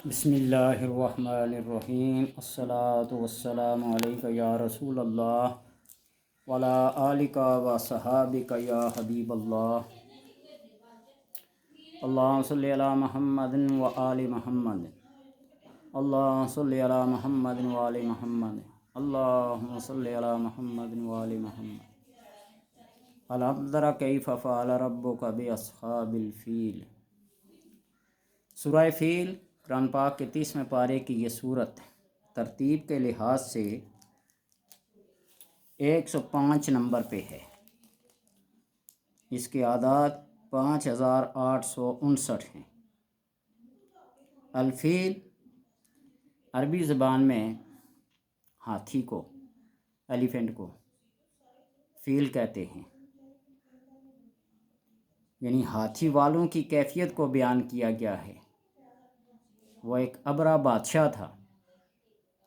بسم اللہ الرحمن الرحیم الصلاۃ والسلام علیک یا رسول اللہ وعلی آلک و صحابک یا حبیب اللہ اللہم صلی علی محمد و آل محمد اللہم صلی علی محمد و آل محمد اللہم صلی علی محمد و آل محمد الم تر کیف فعل ربک باصحاب الفیل۔ سورہ فیل قرآن پاک کے 30ویں پارے کی یہ صورت ترتیب کے لحاظ سے 105 نمبر پہ ہے۔ اس کے اعداد 5859 ہیں۔ الفیل عربی زبان میں ہاتھی کو، ایلیفینٹ کو فیل کہتے ہیں، یعنی ہاتھی والوں کی کیفیت کو بیان کیا گیا ہے۔ وہ ایک ابرا بادشاہ تھا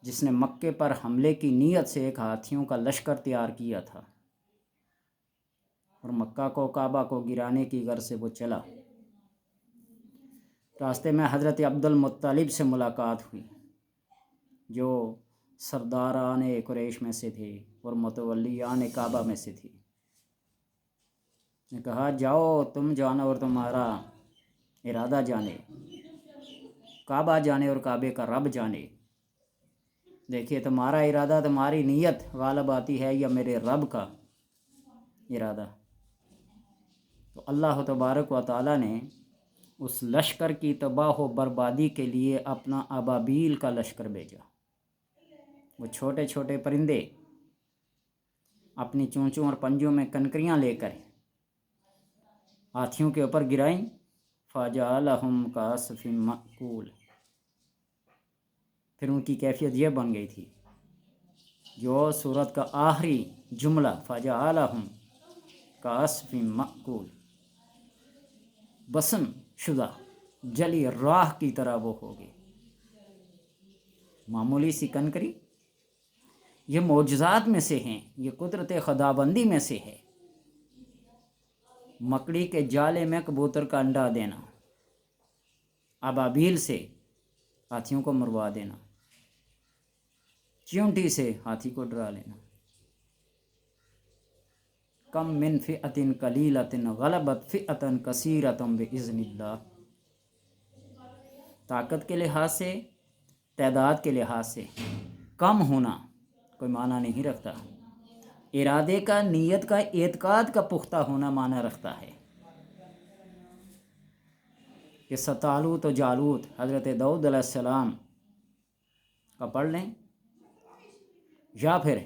جس نے مکے پر حملے کی نیت سے ایک ہاتھیوں کا لشکر تیار کیا تھا، اور مکہ کو، کعبہ کو گرانے کی غرض سے وہ چلا۔ راستے میں حضرت عبد المطلب سے ملاقات ہوئی، جو سرداران قریش میں سے تھے اور متولیان کعبہ میں سے تھے۔ نے کہا جاؤ، تم جانو اور تمہارا ارادہ جانے، کعبہ جانے اور کعبے کا رب جانے۔ دیکھیے تمہارا ارادہ، تمہاری نیت غالب آتی ہے یا میرے رب کا ارادہ۔ تو اللہ تبارک و تعالی نے اس لشکر کی تباہ و بربادی کے لیے اپنا ابابیل کا لشکر بھیجا۔ وہ چھوٹے چھوٹے پرندے اپنی چونچوں اور پنجوں میں کنکریاں لے کر ہاتھیوں کے اوپر گرائیں، فَجَعَلَهُمْ كَعَصْفٍ مَأْكُولٍ۔ پھر ان کی کیفیت یہ بن گئی تھی جو سورت کا آخری جملہ فَجَعَلَهُمْ كَعَصْفٍ مَأْكُولٍ، بسم شدہ جلی راہ کی طرح وہ ہو گئے۔ معمولی سی کنکری یہ معجزات میں سے ہیں، یہ قدرت خداوندی میں سے ہے۔ مکڑی کے جالے میں کبوتر کا انڈا دینا، ابابیل سے ہاتھیوں کو مروا دینا، چیونٹی سے ہاتھی کو ڈرا لینا۔ کم من فئۃ قلیلۃ غلبت فئۃ کثیرۃ باذن اللہ۔ طاقت کے لحاظ سے، تعداد کے لحاظ سے کم ہونا کوئی معنی نہیں رکھتا۔ ارادے کا، نیت کا، اعتقاد کا پختہ ہونا معنی رکھتا ہے۔ کہ ستالوت و جالوت حضرت داؤد علیہ السلام کا پڑھ لیں، یا پھر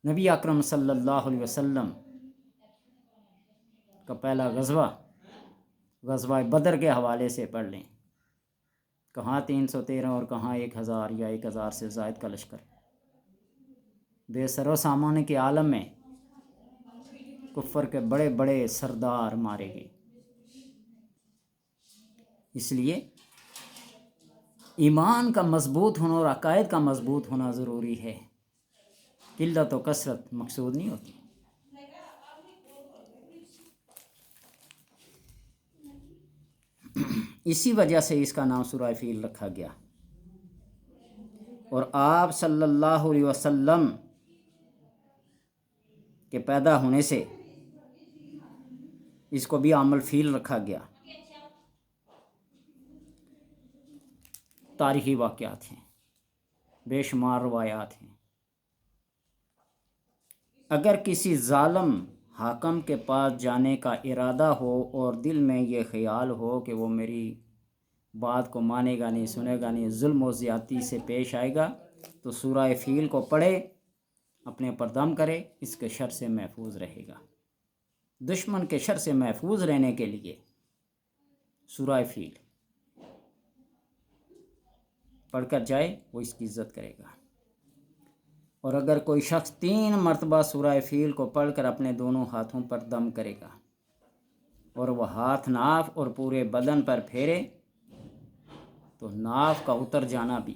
نبی اکرم صلی اللہ علیہ وسلم کا پہلا غزوہ بدر کے حوالے سے پڑھ لیں۔ کہاں 313 اور کہاں 1000 یا 1000 سے زائد کا لشکر، بے سر و سامان کے عالم میں کفر کے بڑے بڑے سردار مارے گئے۔ اس لیے ایمان کا مضبوط ہونا اور عقائد کا مضبوط ہونا ضروری ہے۔ قلت و کثرت مقصود نہیں ہوتی۔ اسی وجہ سے اس کا نام سورہ فیل رکھا گیا۔ اور آپ صلی اللہ علیہ وسلم کے پیدا ہونے سے اس کو بھی عام الفیل رکھا گیا۔ تاریخی واقعات ہیں، بے شمار روایات ہیں۔ اگر کسی ظالم حاکم کے پاس جانے کا ارادہ ہو اور دل میں یہ خیال ہو کہ وہ میری بات کو مانے گا نہیں، سنے گا نہیں، ظلم و زیادتی سے پیش آئے گا، تو سورہ فیل کو پڑھے، اپنے پر دم کرے، اس کے شر سے محفوظ رہے گا۔ دشمن کے شر سے محفوظ رہنے کے لیے سورہ فیل پڑھ کر جائے، وہ اس کی عزت کرے گا۔ اور اگر کوئی شخص 3 مرتبہ سورہ فیل کو پڑھ کر اپنے دونوں ہاتھوں پر دم کرے گا اور وہ ہاتھ ناف اور پورے بدن پر پھیرے، تو ناف کا اتر جانا بھی،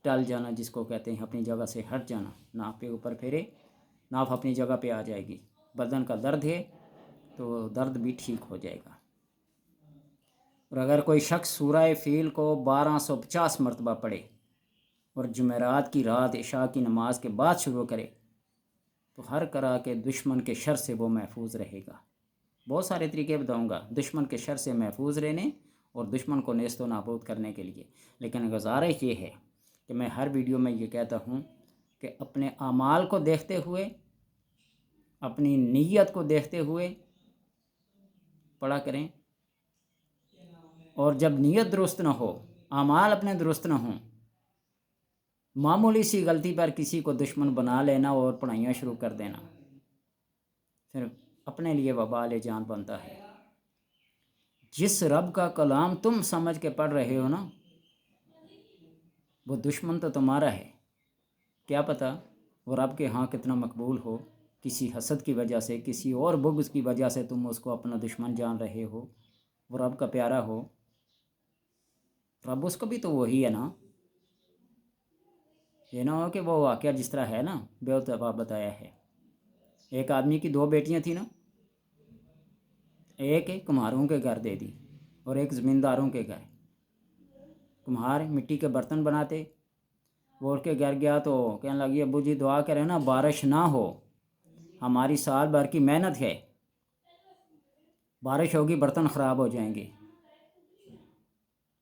ٹل جانا جس کو کہتے ہیں، اپنی جگہ سے ہٹ جانا، ناف پہ اوپر پھیرے، ناف اپنی جگہ پہ آ جائے گی۔ بدن کا درد ہے تو درد بھی ٹھیک ہو جائے گا۔ اور اگر کوئی شخص سورہ فیل کو 1250 مرتبہ پڑھے اور جمعرات کی رات عشاء کی نماز کے بعد شروع کرے تو ہر طرح کے دشمن کے شر سے وہ محفوظ رہے گا۔ بہت سارے طریقے بتاؤں گا دشمن کے شر سے محفوظ رہنے اور دشمن کو نیست و نابود کرنے کے لیے، لیکن گزارش یہ ہے کہ میں ہر ویڈیو میں یہ کہتا ہوں کہ اپنے اعمال کو دیکھتے ہوئے، اپنی نیت کو دیکھتے ہوئے پڑھا کریں، اور جب نیت درست نہ ہو، اعمال اپنے درست نہ ہوں، معمولی سی غلطی پر کسی کو دشمن بنا لینا اور پڑھائیاں شروع کر دینا پھر اپنے لیے وبال جان بنتا ہے۔ جس رب کا کلام تم سمجھ کے پڑھ رہے ہو نا، وہ دشمن تو تمہارا ہے، کیا پتہ وہ رب کے ہاں کتنا مقبول ہو۔ کسی حسد کی وجہ سے، کسی اور بغض کی وجہ سے تم اس کو اپنا دشمن جان رہے ہو، وہ رب کا پیارا ہو، رب اس کو بھی تو وہی ہے نا۔ یہ نہ ہو کہ وہ واقعہ جس طرح ہے نا بے اتفاق بتایا ہے، ایک آدمی کی 2 بیٹیاں تھیں نا، ایک کمہاروں کے گھر دے دی اور ایک زمینداروں کے گھر۔ کمہار مٹی کے برتن بناتے، وہ کے گھر گیا تو کہنے لگی ابو جی دعا کریں نا بارش نہ ہو، ہماری سال بھر کی محنت ہے، بارش ہوگی برتن خراب ہو جائیں گے۔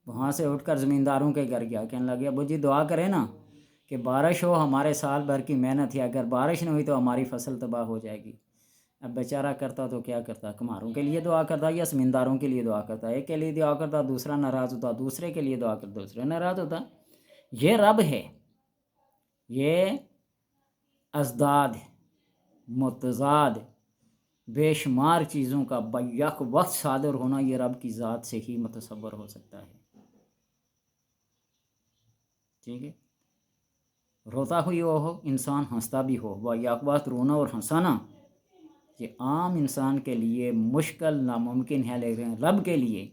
وہاں سے اٹھ کر زمینداروں کے گھر گیا، کہنے لگے ابو جی دعا کریں نا کہ بارش ہو، ہمارے سال بھر کی محنت ہے، اگر بارش نہ ہوئی تو ہماری فصل تباہ ہو جائے گی۔ اب بیچارہ کرتا تو کیا کرتا، کمہاروں کے لیے دعا کرتا یا زمینداروں کے لیے دعا کرتا، ایک کے لیے دعا کرتا دوسرا ناراض ہوتا، دوسرے کے لیے دعا کرتا دوسرا ناراض ہوتا۔ یہ رب ہے، یہ ازداد متضاد بے شمار چیزوں کا بیک وقت صادر ہونا، یہ رب کی ذات سے ہی متصور ہو سکتا ہے۔ ٹھیک ہے، روتا ہوئی ہو انسان، ہنستا بھی ہو، بیک وقت رونا اور ہنسانا یہ عام انسان کے لیے مشکل ناممکن ہے، لیکن رب کے لیے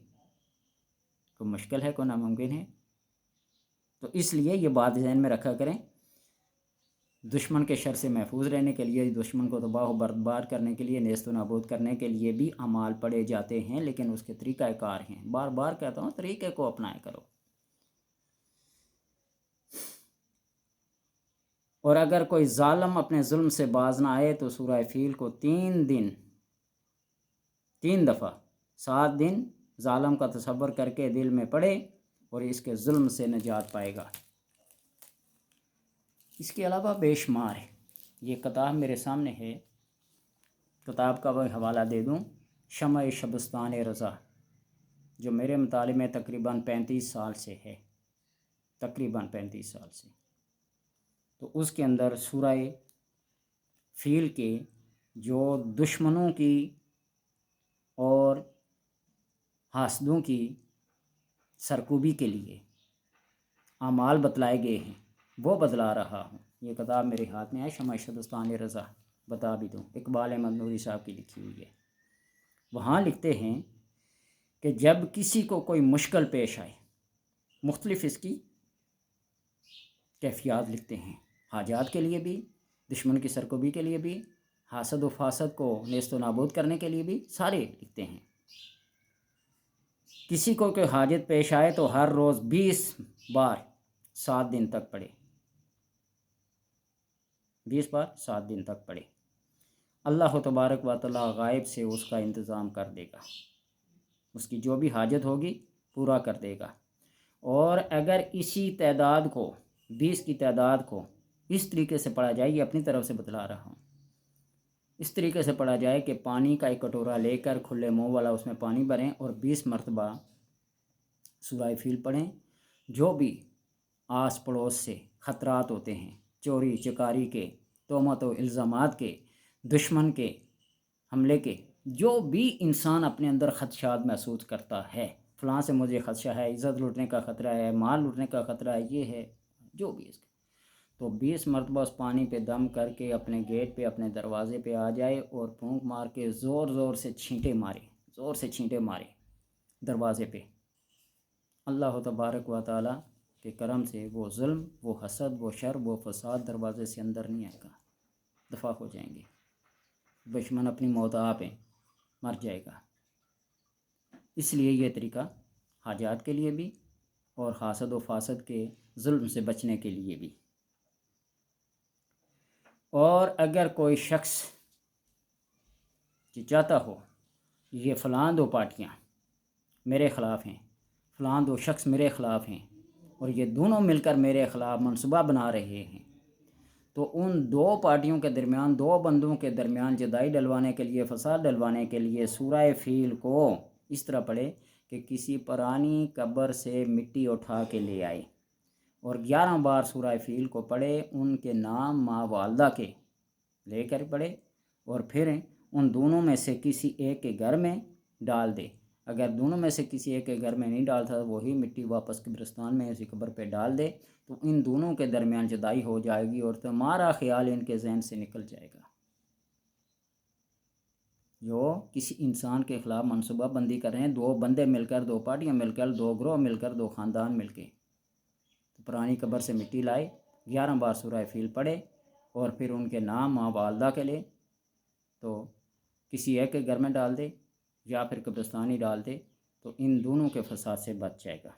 کوئی مشکل ہے، کوئی ناممکن ہے؟ تو اس لیے یہ بات ذہن میں رکھا کریں، دشمن کے شر سے محفوظ رہنے کے لیے، دشمن کو تباہ و برباد کرنے کے لیے، نیست و نابود کرنے کے لیے بھی اعمال پڑھے جاتے ہیں، لیکن اس کے طریقہ کار ہیں۔ بار بار کہتا ہوں طریقے کو اپنائے کرو۔ اور اگر کوئی ظالم اپنے ظلم سے باز نہ آئے تو سورہ فیل کو 3 دفعہ 7 دن ظالم کا تصور کر کے دل میں پڑھے اور اس کے ظلم سے نجات پائے گا۔ اس کے علاوہ بے شمار ہے، یہ کتاب میرے سامنے ہے، کتاب کا وہ حوالہ دے دوں، شمع شبستان رضا، جو میرے مطالعے میں تقریباً 35 سال سے ہے، تقریباً 35 سال سے۔ تو اس کے اندر سورہ فیل کے جو دشمنوں کی اور حاسدوں کی سرکوبی کے لیے اعمال بتلائے گئے ہیں وہ بدلا رہا ہوں۔ یہ کتاب میرے ہاتھ میں ہے، شمع شبستان رضا، بتا بھی دوں، اقبال احمد نوری صاحب کی لکھی ہوئی ہے۔ وہاں لکھتے ہیں کہ جب کسی کو کوئی مشکل پیش آئے، مختلف اس کی کیفیات لکھتے ہیں، حاجات کے لیے بھی، دشمن کی سرکوبی کے لیے بھی، حاسد و فاسد کو نیست و نابود کرنے کے لیے بھی، سارے لکھتے ہیں۔ کسی کو کوئی حاجت پیش آئے تو ہر روز 20 بار 7 دن تک پڑھے، 20 بار 7 دن تک پڑھے، اللہ تبارک و تعالی غائب سے اس کا انتظام کر دے گا، اس کی جو بھی حاجت ہوگی پورا کر دے گا۔ اور اگر اسی تعداد کو، 20 کی تعداد کو اس طریقے سے پڑھا جائے، یہ اپنی طرف سے بتلا رہا ہوں، اس طریقے سے پڑھا جائے کہ پانی کا ایک کٹورا لے کر کھلے منہ والا اس میں پانی بھریں اور 20 مرتبہ سورہ فیل پڑھیں، جو بھی آس پڑوس سے خطرات ہوتے ہیں، چوری چکاری کے، تہمت و الزامات کے، دشمن کے حملے کے، جو بھی انسان اپنے اندر خدشات محسوس کرتا ہے، فلاں سے مجھے خدشہ ہے، عزت لوٹنے کا خطرہ ہے، مال لوٹنے کا خطرہ ہے، یہ ہے، جو بھی اس کا، تو 20 مرتبہ اس پانی پہ دم کر کے اپنے گیٹ پہ، اپنے دروازے پہ آ جائے اور پھونک مار کے زور زور سے چھینٹے مارے، زور سے چھینٹے مارے دروازے پہ، اللہ تبارک و تعالی کے کرم سے وہ ظلم، وہ حسد، وہ شر، وہ فساد دروازے سے اندر نہیں آئے گا، دفاع ہو جائیں گے، دشمن اپنی موت آپ ہیں، مر جائے گا۔ اس لیے یہ طریقہ حاجات کے لیے بھی اور حاسد و فاسد کے ظلم سے بچنے کے لیے بھی۔ اور اگر کوئی شخص چاہتا ہو یہ فلاں دو پارٹیاں میرے خلاف ہیں، فلاں دو شخص میرے خلاف ہیں اور یہ دونوں مل کر میرے خلاف منصوبہ بنا رہے ہیں، تو ان دو پارٹیوں کے درمیان، دو بندوں کے درمیان جدائی ڈلوانے کے لیے، فساد ڈلوانے کے لیے سورہ فیل کو اس طرح پڑھے کہ کسی پرانی قبر سے مٹی اٹھا کے لے آئے اور 11 بار سورہ فیل کو پڑھے، ان کے نام ماں والدہ کے لے کر پڑھے اور پھر ان دونوں میں سے کسی ایک کے گھر میں ڈال دے۔ اگر دونوں میں سے کسی ایک کے گھر میں نہیں ڈالتا تو وہی مٹی واپس قبرستان میں اسی قبر پہ ڈال دے، تو ان دونوں کے درمیان جدائی ہو جائے گی اور تمہارا خیال ان کے ذہن سے نکل جائے گا۔ جو کسی انسان کے خلاف منصوبہ بندی کر رہے ہیں، دو بندے مل کر، دو پارٹیاں مل کر، دو گروہ مل کر، دو خاندان مل کے، تو پرانی قبر سے مٹی لائے، 11 بار سورہ فیل پڑھے اور پھر ان کے نام ماں والدہ کے لے تو کسی ایک کے گھر میں ڈال دے یا پھر قبرستان ہی ڈال دے، تو ان دونوں کے فساد سے بچ جائے گا۔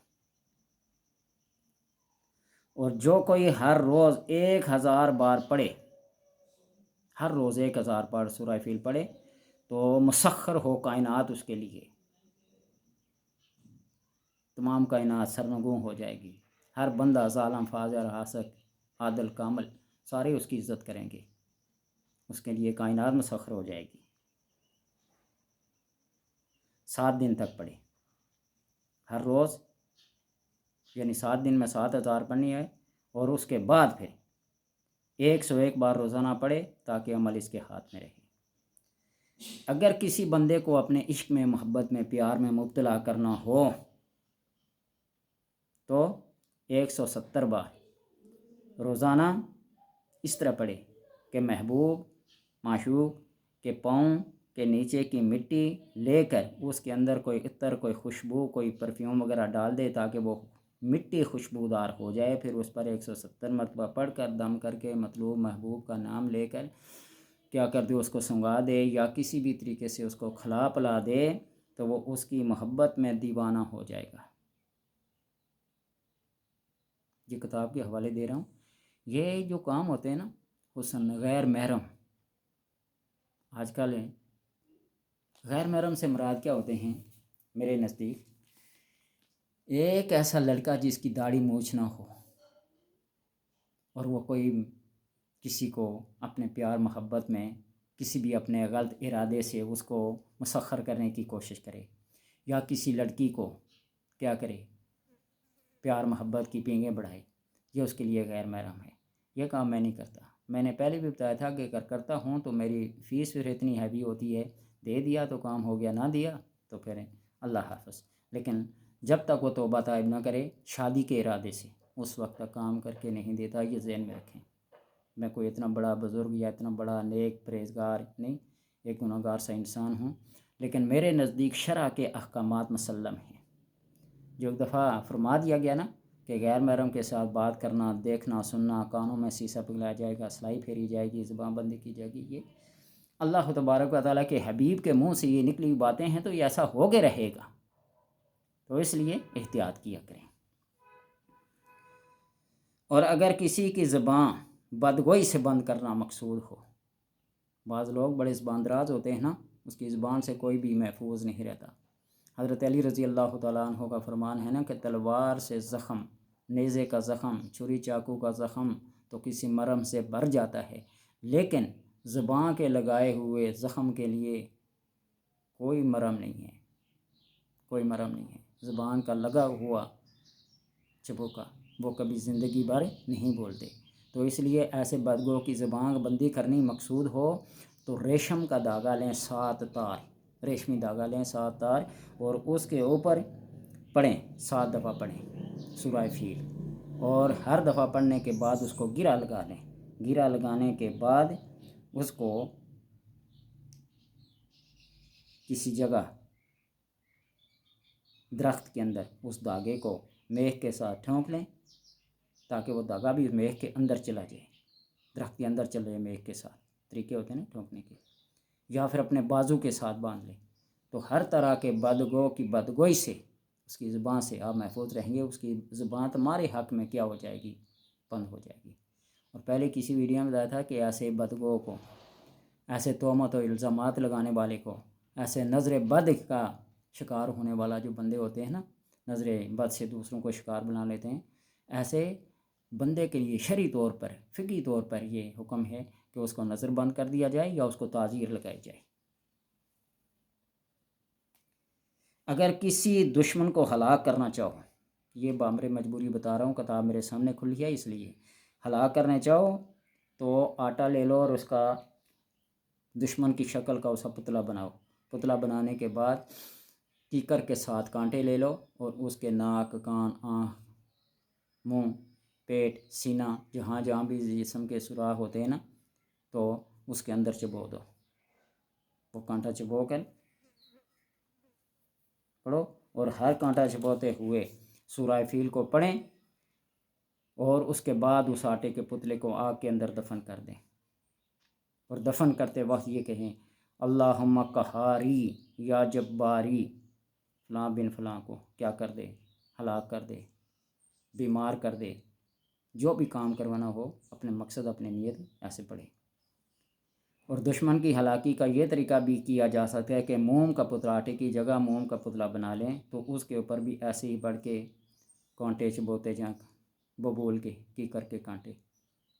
اور جو کوئی ہر روز 1000 بار پڑھے، ہر روز 1000 بار سورہ فیل پڑھے تو مسخر ہو کائنات اس کے لیے، تمام کائنات سرنگوں ہو جائے گی، ہر بندہ، ظالم، فاجر، عاشق، عادل، کامل، سارے اس کی عزت کریں گے، اس کے لیے کائنات مسخر ہو جائے گی۔ 7 دن تک پڑھے، ہر روز، یعنی 7 دن میں 7000 پڑھنی ہے، اور اس کے بعد پھر 101 بار روزانہ پڑھے تاکہ عمل اس کے ہاتھ میں رہے۔ اگر کسی بندے کو اپنے عشق میں، محبت میں، پیار میں مبتلا کرنا ہو تو 170 بار روزانہ اس طرح پڑھے کہ محبوب، معشوق کے پاؤں کے نیچے کی مٹی لے کر اس کے اندر کوئی عطر، کوئی خوشبو، کوئی پرفیوم وغیرہ ڈال دے تاکہ وہ مٹی خوشبودار ہو جائے، پھر اس پر 170 مرتبہ پڑھ کر، دم کر کے، مطلوب محبوب کا نام لے کر کیا کر دے، اس کو سنگا دے یا کسی بھی طریقے سے اس کو کھلا پلا دے، تو وہ اس کی محبت میں دیوانہ ہو جائے گا۔ یہ کتاب کے حوالے دے رہا ہوں۔ یہ جو کام ہوتے ہیں نا حسن، غیر محرم، آج کل غیر محرم سے مراد کیا ہوتے ہیں میرے نزدیک؟ ایک ایسا لڑکا جس کی داڑھی مونچھ نہ ہو اور وہ کوئی کسی کو اپنے پیار محبت میں کسی بھی اپنے غلط ارادے سے اس کو مسخر کرنے کی کوشش کرے، یا کسی لڑکی کو کیا کرے، پیار محبت کی پینگیں بڑھائے، یہ اس کے لیے غیر محرم ہے۔ یہ کام میں نہیں کرتا۔ میں نے پہلے بھی بتایا تھا کہ اگر کرتا ہوں تو میری فیس پھر اتنی ہیوی ہوتی ہے، دے دیا تو کام ہو گیا، نہ دیا تو پھر اللہ حافظ۔ لیکن جب تک وہ توبہ طائب نہ کرے شادی کے ارادے سے، اس وقت تک کام کر کے نہیں دیتا، یہ ذہن میں رکھیں۔ میں کوئی اتنا بڑا بزرگ یا اتنا بڑا نیک پرہیزگار نہیں، ایک گناہ گار سا انسان ہوں، لیکن میرے نزدیک شرع کے احکامات مسلم ہیں۔ جو ایک دفعہ فرما دیا گیا نا کہ غیر محرم کے ساتھ بات کرنا، دیکھنا، سننا، کانوں میں سیسا پگھلایا جائے گا، سلائی پھیری جائے گی، زبان بندی کی جائے گی، یہ اللہ تبارک و تعالیٰ کے حبیب کے منہ سے یہ نکلی ہوئی باتیں ہیں، تو یہ ایسا ہو کے رہے گا، تو اس لیے احتیاط کیا کریں۔ اور اگر کسی کی زبان بدگوئی سے بند کرنا مقصود ہو، بعض لوگ بڑے زبان دراز ہوتے ہیں نا، اس کی زبان سے کوئی بھی محفوظ نہیں رہتا۔ حضرت علی رضی اللہ تعالیٰ عنہ کا فرمان ہے نا کہ تلوار سے زخم، نیزے کا زخم، چھری چاقو کا زخم تو کسی مرہم سے بھر جاتا ہے، لیکن زبان کے لگائے ہوئے زخم کے لیے کوئی مرہم نہیں ہے، کوئی مرہم نہیں ہے۔ زبان کا لگا ہوا چبوکا وہ کبھی زندگی بھر نہیں بولتے، تو اس لیے ایسے بدگو کی زبان بندی کرنی مقصود ہو تو ریشم کا دھاگا لیں، 7 تار، ریشمی دھاگا لیں 7 تار، اور اس کے اوپر پڑھیں، 7 دفعہ پڑھیں سورہ فیل، اور ہر دفعہ پڑھنے کے بعد اس کو گرہ لگا لیں۔ گرہ لگانے کے بعد اس کو کسی جگہ درخت کے اندر اس دھاگے کو میخ کے ساتھ ٹھونک لیں تاکہ وہ دھاگا بھی میخ کے اندر چلا جائے، درخت کے اندر چلے جائے میخ کے ساتھ، طریقے ہوتے ہیں نا ٹھونکنے کے، یا پھر اپنے بازو کے ساتھ باندھ لیں، تو ہر طرح کے بدگو کی بدگوئی سے اس کی زبان سے آپ محفوظ رہیں گے، اس کی زبان تمہارے حق میں کیا ہو جائے گی؟ بند ہو جائے گی۔ اور پہلے کسی ویڈیو میں بتایا تھا کہ ایسے بدگو کو، ایسے تہمت و الزامات لگانے والے کو، ایسے نظر بد کا شکار ہونے والا جو بندے ہوتے ہیں نا، نظر بد سے دوسروں کو شکار بنا لیتے ہیں، ایسے بندے کے لیے شرعی طور پر، فقہی طور پر یہ حکم ہے کہ اس کو نظر بند کر دیا جائے یا اس کو تعزیر لگائی جائے۔ اگر کسی دشمن کو ہلاک کرنا چاہو، یہ بامر مجبوری بتا رہا ہوں، کتاب میرے سامنے کھلی ہے، اس لیے ہلاک کرنے چاہو تو آٹا لے لو اور اس کا دشمن کی شکل کا اس کا پتلا بناؤ۔ پتلا بنانے کے بعد کیکر کے ساتھ کانٹے لے لو اور اس کے ناک، کان، آنکھ، منہ، پیٹ، سینہ، جہاں جہاں بھی جسم کے سوراخ ہوتے ہیں نا، تو اس کے اندر چبو دو۔ وہ کانٹا چبو کر پڑھو، اور ہر کانٹا چبوتے ہوئے سورہ فیل کو پڑھیں، اور اس کے بعد اس آٹے کے پتلے کو آگ کے اندر دفن کر دیں، اور دفن کرتے وقت یہ کہیں اللہم قہاری یا جباری، فلاں بن فلاں کو کیا کر دے، ہلاک کر دے، بیمار کر دے، جو بھی کام کروانا ہو اپنے مقصد، اپنے نیت ایسے پڑھے۔ اور دشمن کی ہلاکی کا یہ طریقہ بھی کیا جا سکتا ہے کہ موم کا پتلا، آٹے کی جگہ موم کا پتلا بنا لیں، تو اس کے اوپر بھی ایسے ہی بڑھ کے کانٹے چبوتے جائیں، ببول کے کیکر کے کانٹے،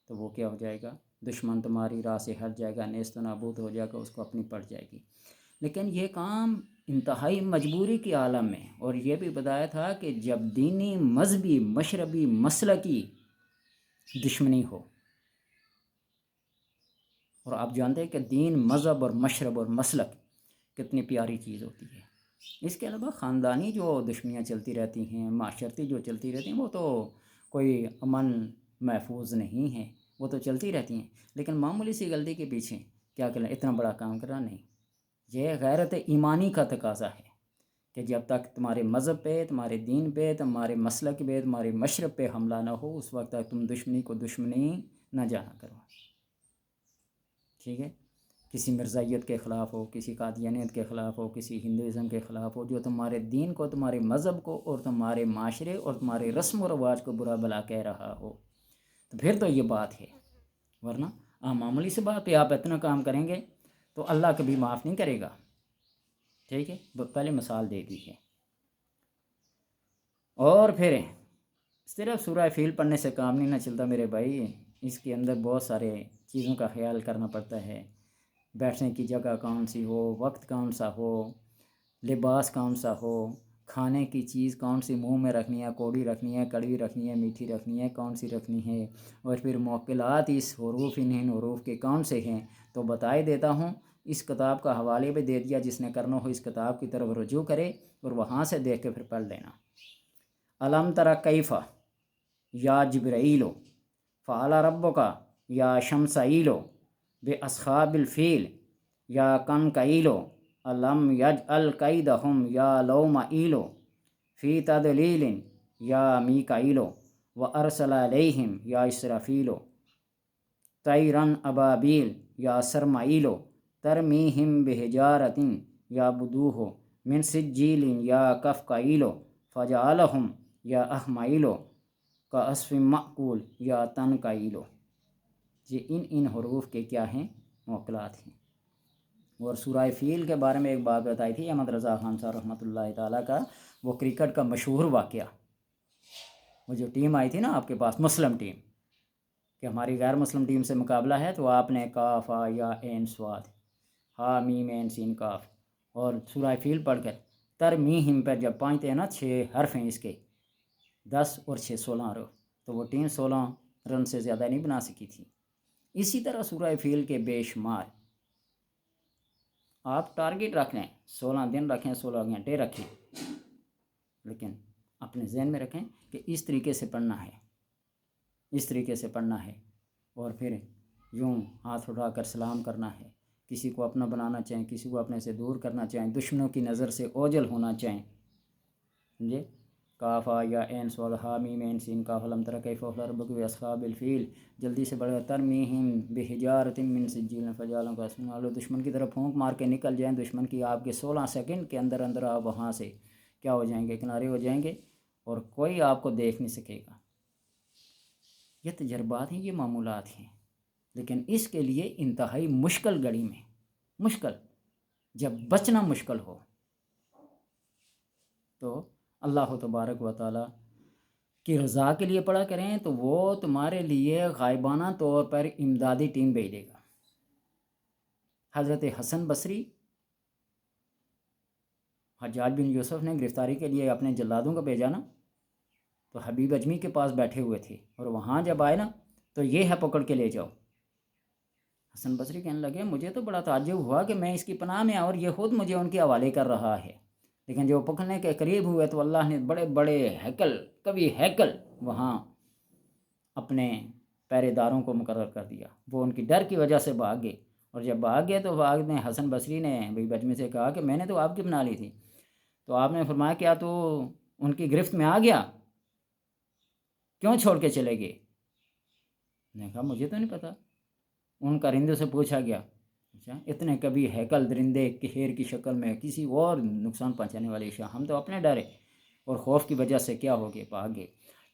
تو وہ کیا ہو جائے گا؟ دشمن تمہاری راہ سے ہٹ جائے گا، نیست و نابود ہو جائے گا، اس کو اپنی پڑ جائے گی۔ لیکن یہ کام انتہائی مجبوری کی عالم میں، اور یہ بھی بتایا تھا کہ جب دینی، مذہبی، مشربی، مسلکی دشمنی ہو، اور آپ جانتے ہیں کہ دین، مذہب اور مشرب اور مسلک کتنی پیاری چیز ہوتی ہے۔ اس کے علاوہ خاندانی جو دشمنیاں چلتی رہتی ہیں، معاشرتی جو چلتی رہتی ہیں، وہ تو کوئی امن محفوظ نہیں ہے، وہ تو چلتی رہتی ہیں، لیکن معمولی سی غلطی کے پیچھے کیا کرنا، اتنا بڑا کام کرنا نہیں۔ یہ غیرت ایمانی کا تقاضا ہے کہ جب تک تمہارے مذہب پہ، تمہارے دین پہ، تمہارے مسلک پہ، تمہارے مشرب پہ حملہ نہ ہو، اس وقت تک تم دشمنی کو دشمنی نہ جانا کرو، ٹھیک ہے؟ کسی مرزائیت کے خلاف ہو، کسی قادیانیت کے خلاف ہو، کسی ہندوازم کے خلاف ہو، جو تمہارے دین کو، تمہارے مذہب کو اور تمہارے معاشرے اور تمہارے رسم و رواج کو برا بلا کہہ رہا ہو، تو پھر تو یہ بات ہے، ورنہ معمولی سے بات پہ آپ اتنا کام کریں گے تو اللہ کبھی معاف نہیں کرے گا، ٹھیک ہے؟ پہلے مثال دے دی ہے۔ اور پھر صرف سورہ فیل پڑھنے سے کام نہیں نہ چلتا میرے بھائی، اس کے اندر بہت سارے چیزوں کا خیال کرنا پڑتا ہے۔ بیٹھنے کی جگہ کون سی ہو، وقت کون سا ہو، لباس کون سا ہو، کھانے کی چیز کون سی منہ میں رکھنی ہے، کوڑی رکھنی ہے، کڑوی رکھنی ہے، میٹھی رکھنی ہے، کون سی رکھنی ہے، اور پھر موکلات اس حروف ان حروف کے کون سے ہیں، تو بتائی دیتا ہوں۔ اس کتاب کا حوالے بھی دے دیا، جس نے کرنا ہو اس کتاب کی طرف رجوع کرے اور وہاں سے دیکھ کے پھر پڑھ لینا۔ الم تر کیف یا جبرائیل فعل ربک یا شمسائیل باصحاب الفیل یا کنکائیل الم یجعل کیدہم یا لومئیل فی تدلیل یا میکائیل وارسل علیہم یا اسرافیل طیرا ابابیل یا سرمائیل ترمیہم بحجارۃ یا بدوہ من سجیل یا کفکائیل فجعلہم یا احمائیل کعصف مأکول یا تنکائیل۔ یہ ان حروف کے کیا ہیں؟ موکلات ہیں۔ اور سورہ فیل کے بارے میں ایک بات بتائی تھی احمد رضا خان صاحب رحمۃ اللہ تعالیٰ کا، وہ کرکٹ کا مشہور واقعہ، وہ جو ٹیم آئی تھی نا آپ کے پاس، مسلم ٹیم، کہ ہماری غیر مسلم ٹیم سے مقابلہ ہے، تو آپ نے کاف ہا یا عین صاد، ہا میم عین سین کاف، اور سورہ فیل پڑھ کر ترمیہم پر جب پہنچتے ہیں نا، 6 حرف ہیں اس کے، 10 اور 6 16 حرف، تو وہ ٹیم 16 رن سے زیادہ نہیں بنا سکی تھی۔ اسی طرح سورہ فیل کے بے شمار آپ ٹارگٹ رکھ لیں، 16 دن رکھیں، 16 گھنٹے رکھیں، لیکن اپنے ذہن میں رکھیں کہ اس طریقے سے پڑھنا ہے، اس طریقے سے پڑھنا ہے، اور پھر یوں ہاتھ اٹھا کر سلام کرنا ہے، کسی کو اپنا بنانا چاہیں، کسی کو اپنے سے دور کرنا چاہیں، دشمنوں کی نظر سے اوجھل ہونا چاہیں، سمجھے؟ کاف ہا یا عین صاد ہا میم عین سین کاف الم تر کیف فعل ربک باصحاب الفیل، جلدی سے بڑھ ترمیہم بحجارۃ من سجیل فجعلہم کعصف مأکول، دشمن کی طرف پھونک مار کے نکل جائیں، دشمن کی آپ کے 16 سیکنڈ کے اندر اندر آپ وہاں سے کیا ہو جائیں گے، کنارے ہو جائیں گے اور کوئی آپ کو دیکھ نہیں سکے گا۔ یہ تجربات ہیں، یہ معمولات ہیں، لیکن اس کے لیے انتہائی مشکل گھڑی میں، مشکل جب بچنا مشکل ہو تو اللہ تبارک و تعالیٰ کی رضا کے لیے پڑھا کریں، تو وہ تمہارے لیے غائبانہ طور پر امدادی ٹیم بھیج دے گا۔ حضرت حسن بصری حجاج بن یوسف نے گرفتاری کے لیے اپنے جلادوں کو بھیجا نا، تو حبیب اجمی کے پاس بیٹھے ہوئے تھے، اور وہاں جب آئے نا تو یہ ہے پکڑ کے لے جاؤ۔ حسن بصری کہنے لگے مجھے تو بڑا تعجب ہوا کہ میں اس کی پناہ میں اور یہ خود مجھے ان کے حوالے کر رہا ہے، لیکن جو پکڑنے کے قریب ہوئے تو اللہ نے بڑے بڑے ہیکل، کبھی ہیکل وہاں اپنے پہرے داروں کو مقرر کر دیا، وہ ان کی ڈر کی وجہ سے بھاگ گئے، اور جب بھاگ گئے تو بعد میں حسن بصری نے حبیب اجمی سے کہا کہ میں نے تو آپ کی پناہ لی تھی، تو آپ نے فرمایا کیا تو ان کی گرفت میں آ گیا، کیوں چھوڑ کے چلے گئے؟ نے کہا مجھے تو نہیں پتا۔ ان کرندوں سے پوچھا گیا، اچھا اتنے کبھی ہیکل درندے کھیر کی شکل میں کسی اور نقصان پہنچانے والے اشیاء، ہم تو اپنے ڈرے اور خوف کی وجہ سے کیا ہو گئے، بھاگ گئے۔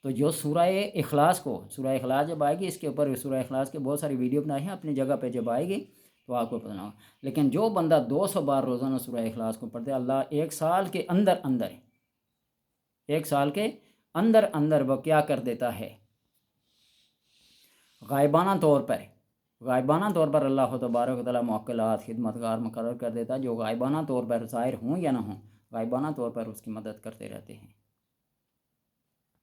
تو جو سورہ اخلاص سورہ اخلاص جب آئے گی، اس کے اوپر سورہ اخلاص کے بہت ساری ویڈیو بنائی ہیں اپنی جگہ پہ، جب آئے گی تو آپ کو پتہ نہ ہوگا، لیکن جو بندہ 200 بار روزانہ سورہ اخلاص کو پڑھتے اللہ ایک سال کے اندر اندر، ایک سال کے اندر اندر وہ کیا کر دیتا ہے، غائبانہ طور پر اللہ تبارک و تعالیٰ موکلات خدمتگار مقرر کر دیتا ہے، جو غائبانہ طور پر ظاہر ہوں یا نہ ہوں، غائبانہ طور پر اس کی مدد کرتے رہتے ہیں۔